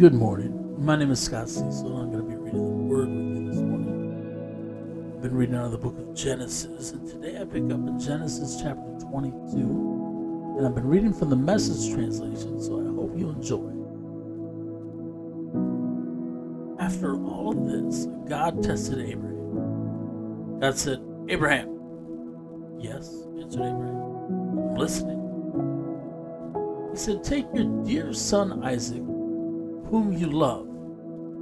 Good morning. My name is Cecil, and I'm going to be reading the Word with you this morning. I've been reading out of the book of Genesis, and today I pick up in Genesis chapter 22, and I've been reading from the Message translation, so I hope you enjoy. After all of this, God tested Abraham. God said, "Abraham." "Yes," answered Abraham. "I'm listening." He said, "Take your dear son Isaac, whom you love,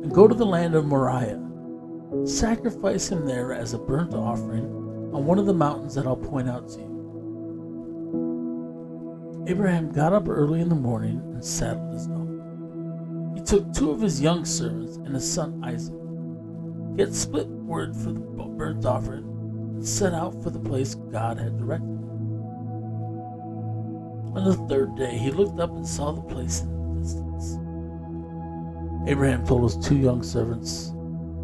and go to the land of Moriah. Sacrifice him there as a burnt offering on one of the mountains that I'll point out to you." Abraham got up early in the morning and saddled his donkey. He took two of his young servants and his son Isaac. He had split wood for the burnt offering and set out for the place God had directed him. On the third day, he looked up and saw the place in the distance. Abraham told his two young servants,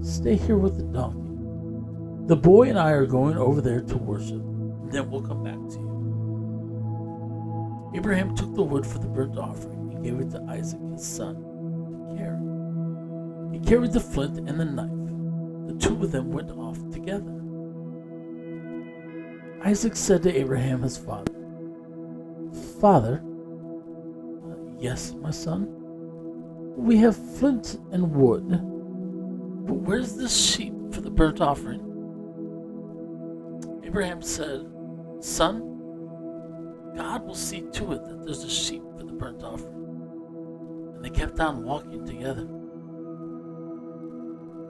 "Stay here with the donkey. The boy and I are going over there to worship, and then we'll come back to you." Abraham took the wood for the burnt offering and gave it to Isaac, his son, to carry. He carried the flint and the knife. The two of them went off together. Isaac said to Abraham, his father, "Father." "Yes, my son." "We have flint and wood, but where's the sheep for the burnt offering?" Abraham said, "Son, God will see to it that there's a sheep for the burnt offering." And they kept on walking together.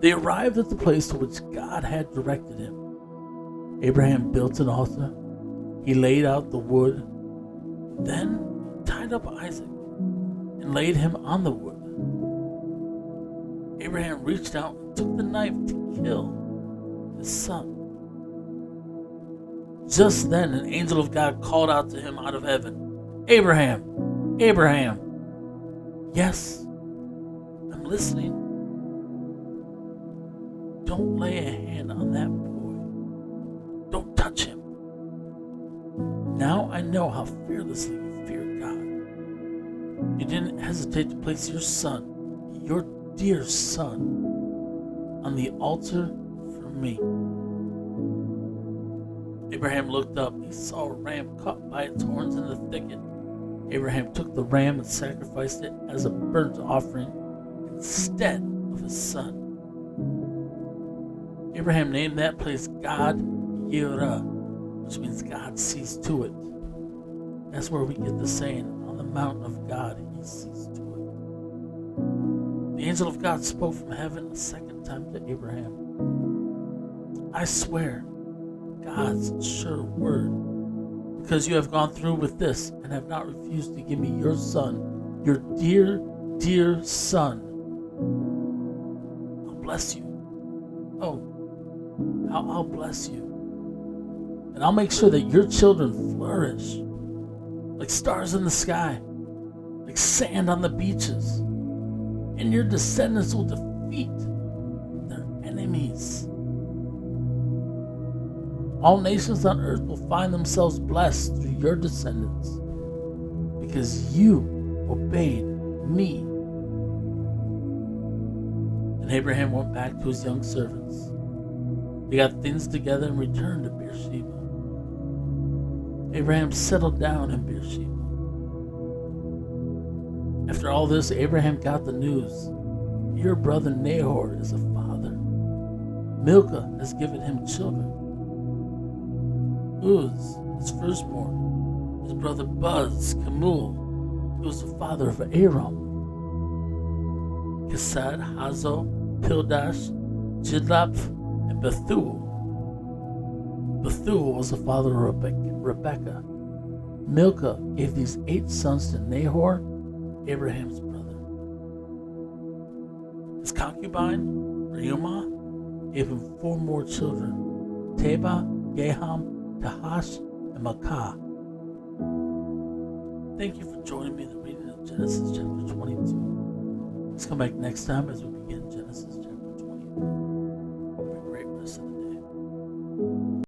They arrived at the place to which God had directed him. Abraham built an altar. He laid out the wood. Then he tied up Isaac and laid him on the wood. Abraham reached out and took the knife to kill his son. Just then an angel of God called out to him out of heaven, "Abraham, Abraham." "Yes, I'm listening." "Don't lay a hand on that boy. Don't touch him. Now I know how fearlessly you fear God. You didn't hesitate to place your son, your dear son, on the altar for me." Abraham looked up. He saw a ram caught by its horns in the thicket. Abraham took the ram and sacrificed it as a burnt offering instead of his son. Abraham named that place God Yireh, which means God sees to it. That's where we get the saying, "On the mountain of God, he sees to it." The angel of God spoke from heaven a second time to Abraham. "I swear, God's sure word, because you have gone through with this and have not refused to give me your son, your dear, dear son, I'll bless you. Oh, how I'll bless you. And I'll make sure that your children flourish like stars in the sky, like sand on the beaches. And your descendants will defeat their enemies. All nations on earth will find themselves blessed through your descendants because you obeyed me." And Abraham went back to his young servants. They got things together and returned to Beersheba. Abraham settled down in Beersheba. After all this, Abraham got the news. "Your brother Nahor is a father. Milcah has given him children. Uz, his firstborn, his brother Buz, Kemuel, who was the father of Aram. Kesed, Hazo, Pildash, Jidlaph, and Bethuel. Bethuel was the father of Rebekah. Milcah gave these 8 sons to Nahor, Abraham's brother. His concubine, Reumah, gave him 4 more children, Teba, Gaham, Tahash, and Makkah. Thank you for joining me in the reading of Genesis chapter 22. Let's come back next time as we begin Genesis chapter 23.